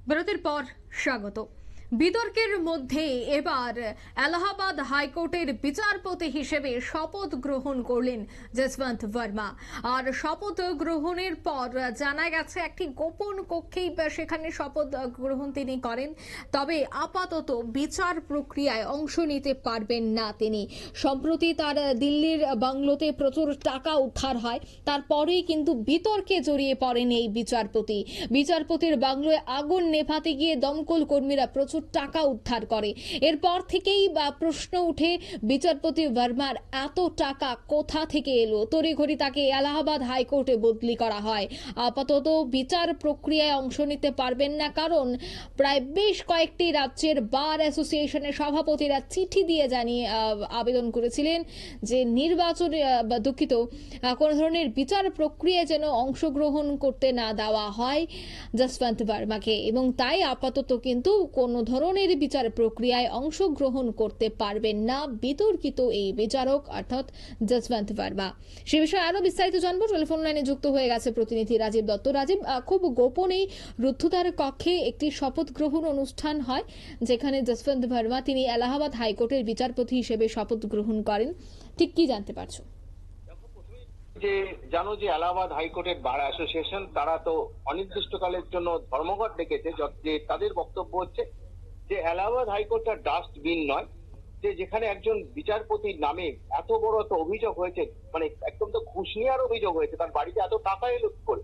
বিরতির পর স্বাগত। বিতর্কের মধ্যে এবার এলাহাবাদ হাইকোর্টের বিচারপতি হিসেবে শপথ গ্রহণ করলেন যশবন্ত বর্মা। আর শপথ গ্রহণের পর জানা গেছে একটি গোপন কক্ষেই সেখানে শপথ গ্রহণ তিনি করেন। তবে আপাতত বিচার প্রক্রিয়ায় অংশ নিতে পারবেন না তিনি। সম্প্রতি তার দিল্লির বাংলোতে প্রচুর টাকা উদ্ধার হয়, তারপরেই কিন্তু বিতর্কে জড়িয়ে পড়েন এই বিচারপতির বাংলোয় আগুন নেভাতে গিয়ে দমকল কর্মীরা প্রচুর টাকা উদ্ধার করে। এরপর থেকেই প্রশ্ন উঠে বিচারপতি বর্মার এত টাকা কোথা থেকে এলো। তড়িঘড়ি তাকে এলাহাবাদ হাইকোর্টে বদলি করা হয়। আপাতত বিচার প্রক্রিয়ায় অংশ নিতে পারবেন না, কারণ প্রায় বেশ কয়েকটি রাজ্যের বার অ্যাসোসিয়েশনের সভাপতিরা চিঠি দিয়ে জানিয়ে আবেদন করেছিলেন যে নির্বাচনে দুঃখিত কোনো ধরনের বিচার প্রক্রিয়ায় যেন অংশগ্রহণ করতে না দেওয়া হয় যশবন্ত বর্মাকে, এবং তাই আপাতত কিন্তু কোনো ধরনের বিচার প্রক্রিয়ায় অংশগ্রহণ করতে পারবেন না বিতর্কিত এই বিচারক অর্থাৎ যশবন্ত বর্মা। সে বিষয়ে আরো বিস্তারিত জানবো। টেলিফোন লাইনে যুক্ত হয়ে গেছে প্রতিনিধি রাজীব দত্ত। রাজীব, খুব গোপনেই রুদ্ধদ্বার কক্ষে একটি শপথ গ্রহণ অনুষ্ঠান হয়, যেখানে যশবন্ত বর্মা তিনি এলাহাবাদ হাইকোর্টের বিচারপতি হিসেবে শপথ গ্রহণ করেন। ঠিক কি জানতে পারছো? যে জানো যে এলাহাবাদ হাইকোর্টের বার অ্যাসোসিয়েশন তারা তো অনির্দিষ্টকালের জন্য ধর্মঘট ডেকেছে। যে তাদের বক্তব্য হচ্ছে যে এলাহাবাদ হাইকোর্টটা ডাস্টবিন নয়, যে যেখানে একজন বিচারপতির নামে এত বড় একটা অভিযোগ হয়েছে, মানে একদম তো ঘুষ নেওয়ার অভিযোগ হয়েছে, তার বাড়িতে এত টাকা এলো করে,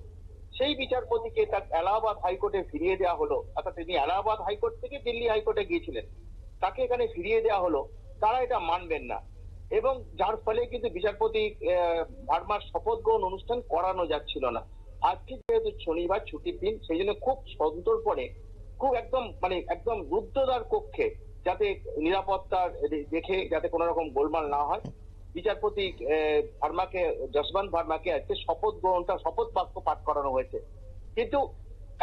সেই বিচারপতিকে তার এলাহাবাদ হাইকোর্টে ফিরিয়ে দেওয়া হলো। অর্থাৎ তিনি এলাহাবাদ হাইকোর্ট থেকে দিল্লি হাইকোর্টে গিয়েছিলেন, তাকে এখানে ফিরিয়ে দেওয়া হলো। তারা এটা মানবেন না, এবং যার ফলে কিন্তু বিচারপতি ভার্মার শপথ গ্রহণ অনুষ্ঠান করানো যাচ্ছিল না। আজকে যেহেতু শনিবার ছুটির দিন, সেই জন্য খুব সন্তর্পণে, খুব একদম রুদ্ধদ্বার কক্ষে, যাতে নিরাপত্তা দেখে যাতে কোনো রকম গোলমাল না হয়, বিচারপতি ভার্মাকে, যশবন্ত ভার্মাকে আজকে শপথ বাক্য পাঠ করানো হয়েছে। কিন্তু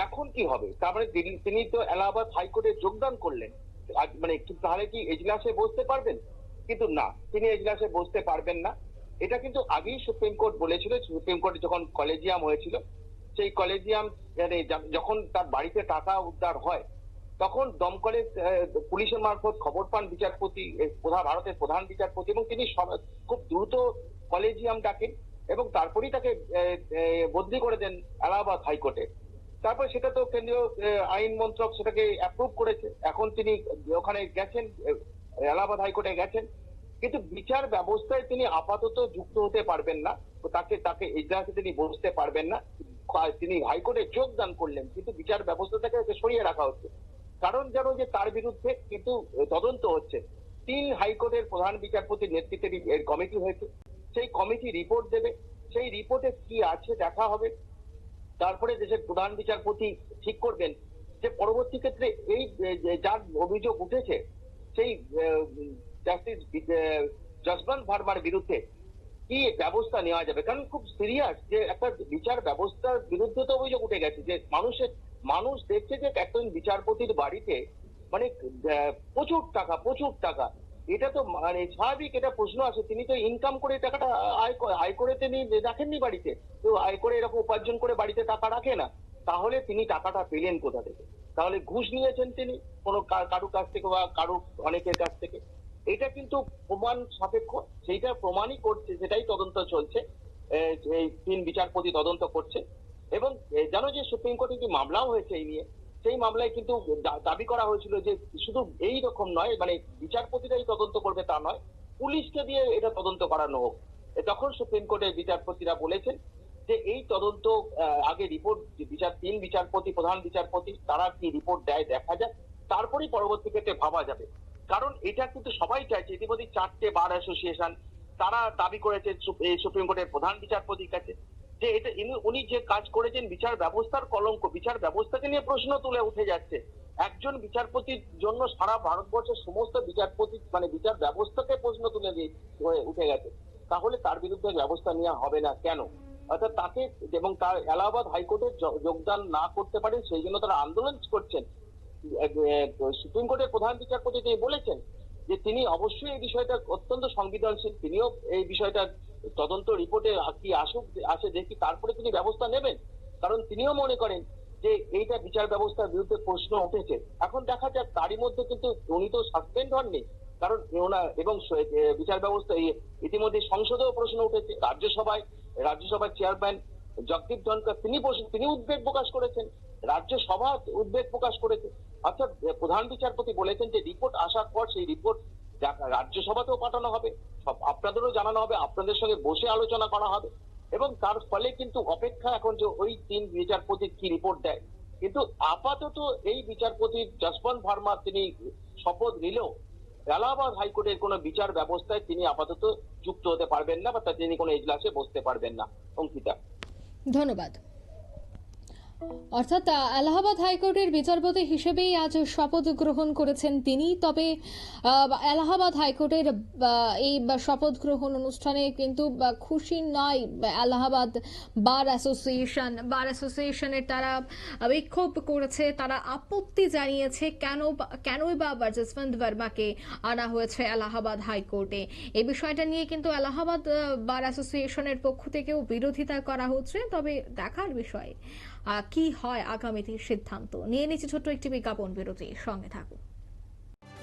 এখন কি হবে? তার মানে তিনি তো এলাহাবাদ হাইকোর্টে যোগদান করলেন, তাহলে কি এজলাসে বসতে পারবেন? কিন্তু না, তিনি এজলাসে বসতে পারবেন না। এটা কিন্তু আগেই সুপ্রিম কোর্ট বলেছিল। সুপ্রিম কোর্টে যখন কলেজিয়াম হয়েছিল, সেই কলেজিয়াম যখন তার বাড়িতে টাকা উদ্ধার হয়, তখন দমকলের পুলিশের মারফত খবর পান বিচারপতি, ভারতের প্রধান বিচারপতি, এবং তিনি খুব দ্রুত কলেজিয়াম ডাকেন এবং তারপরেই তাকে বদলি করে দেন এলাহাবাদ হাইকোর্টে। তারপর সেটা তো কেন্দ্রীয় আইন মন্ত্রক সেটাকে অ্যাপ্রুভ করেছে। এখন তিনি ওখানে গেছেন, এলাহাবাদ হাইকোর্টে গেছেন, কিন্তু বিচার ব্যবস্থায় তিনি আপাতত যুক্ত হতে পারবেন না। তাকে এজলাসে তিনি বসতে পারবেন না। তিনি হাইকোর্টে যোগদান করলেন, কিন্তু বিচার ব্যবস্থা থেকে সরিয়ে রাখা হচ্ছে। কারণ জানো যে তার বিরুদ্ধে কিন্তু তদন্ত হচ্ছে। 3 হাইকোর্টের প্রধান বিচারপতির নেতৃত্বে কমিটি হয়েছে। সেই কমিটি রিপোর্ট দেবে, সেই রিপোর্টে কি আছে দেখা হবে। তারপরে দেশের প্রধান বিচারপতি ঠিক করবেন যে পরবর্তী ক্ষেত্রে এই যার অভিযোগ উঠেছে সেই জাস্টিস যশবন্ত ভার্মার বিরুদ্ধে কি ব্যবস্থা নেওয়া যাবে। কারণ খুব সিরিয়াস যে একটা বিচার ব্যবস্থার বিরুদ্ধে তো অভিযোগ উঠে গেছে, যে মানুষ দেখছে যে একজন বিচারপতির বাড়িতে মানে প্রচুর টাকা। এটা তো মানে স্বাভাবিক, এটা প্রশ্ন আসে, তিনি তো ইনকাম করে টাকাটা আয় করে তিনি রাখেননি বাড়িতে। তো আয় করে এরকম উপার্জন করে বাড়িতে টাকা রাখে না, তাহলে তিনি টাকাটা পেলেন কোথা থেকে? তাহলে ঘুষ নিয়েছেন তিনি কোনো কারুর কাছ থেকে বা অনেকের কাছ থেকে। এটা কিন্তু প্রমাণ সাপেক্ষ, সেইটা প্রমাণই করছে, সেটাই তদন্ত চলছে। এই 3 বিচারপতি তদন্ত করছে। এবং জানো যে সুপ্রিম কোর্টে যে মামলাও হয়েছে এই নিয়ে, সেই মামলায় কিন্তু দাবি করা হয়েছিল যে শুধু এই রকম নয়, মানে বিচারপতিরাই তদন্ত করবে তা নয়, পুলিশকে দিয়ে এটা তদন্ত করানো হোক। তখন সুপ্রিম কোর্টের বিচারপতিরা বলেছেন যে এই তদন্ত আগে রিপোর্ট, 3 বিচারপতি, প্রধান বিচারপতি, তারা কি রিপোর্ট দেয় দেখা যায়, তারপরেই পরবর্তী ক্ষেত্রে ভাবা যাবে। কারণ এটা কিন্তু সবাই চাইছে। ইতিমধ্যে 4টে বার অ্যাসোসিয়েশন তারা দাবি করেছে সুপ্রিম কোর্টের প্রধান বিচারপতির কাছে যে এটা উনি যে কাজ করেছেন বিচার ব্যবস্থার কলঙ্ক, বিচার ব্যবস্থাকে নিয়ে প্রশ্ন তুলে উঠে যাচ্ছে। একজন বিচারপতির জন্য সারা ভারতবর্ষের সমস্ত বিচারপতি মানে বিচার ব্যবস্থাকে প্রশ্ন তুলে উঠে গেছে। তাহলে তার বিরুদ্ধে ব্যবস্থা নেওয়া হবে না কেন? অর্থাৎ তাকে, এবং তার এলাহাবাদ হাইকোর্টে যোগদান না করতে পারেন, সেই জন্য তারা আন্দোলন করছেন। সুপ্রিম কোর্টের প্রধান বিচারপতি তিনি বলেছেন যে তিনি অবশ্যই এই বিষয়টা অত্যন্ত সংবেদনশীল, তিনিও এই বিষয়টা তদন্ত রিপোর্টে কি আসে দেখি, তারপরে তিনি ব্যবস্থা নেবেন। কারণ তিনিও মনে করেন যে এইটা বিচার ব্যবস্থার বিরুদ্ধে প্রশ্ন উঠেছে। এখন দেখা যাক, তারই মধ্যে কিন্তু উনি তো সাসপেন্ড হননি, কারণ ওনার এবং বিচার ব্যবস্থা ইতিমধ্যে সংসদেও প্রশ্ন উঠেছে, রাজ্যসভার চেয়ারম্যান জগদীপ ধনকর তিনি উদ্বেগ প্রকাশ করেছেন, রাজ্যসভা উদ্বেগ প্রকাশ করেছে। অর্থাৎ প্রধান বিচারপতি বলেছেন যে রিপোর্ট আসার পর সেই রিপোর্ট রাজ্যসভাতেও পাঠানো হবে, আপনাদেরও জানানো হবে, আপনাদের সঙ্গে বসে আলোচনা করা হবে, এবং তার ফলে কিন্তু অপেক্ষা এখন যে ওই 3 বিচারপতির কি রিপোর্ট দেয়। কিন্তু আপাতত এই বিচারপতি যশবন্ত ভার্মা তিনি শপথ নিলেও এলাহাবাদ হাইকোর্টের কোনো বিচার ব্যবস্থায় তিনি আপাতত যুক্ত হতে পারবেন না, বা তিনি কোনো এজলাসে বসতে পারবেন না। অঙ্কিতা, ধন্যবাদ। অর্থাৎ এলাহাবাদ হাইকোর্টের বিচারপতি হিসেবেই আজ শপথ গ্রহণ করেছেন তিনি। তবে এলাহাবাদ হাইকোর্টের এই শপথ গ্রহণ অনুষ্ঠানে কিন্তু খুশি নয় এলাহাবাদ বার অ্যাসোসিয়েশনের তারা বিক্ষোভ করেছে, তারা আপত্তি জানিয়েছে কেনই বা যশবন্ত ভার্মাকে আনা হয়েছে এলাহাবাদ হাইকোর্টে। এই বিষয়টা নিয়ে কিন্তু এলাহাবাদ বার অ্যাসোসিয়েশনের পক্ষ থেকেও বিরোধিতা করা হচ্ছে। তবে দেখার বিষয় কি হয় আগামীতে সিদ্ধান্ত। নিয়ে নিচ্ছি ছোট্ট একটি বিজ্ঞাপন বিরতি, সঙ্গে থাকুন।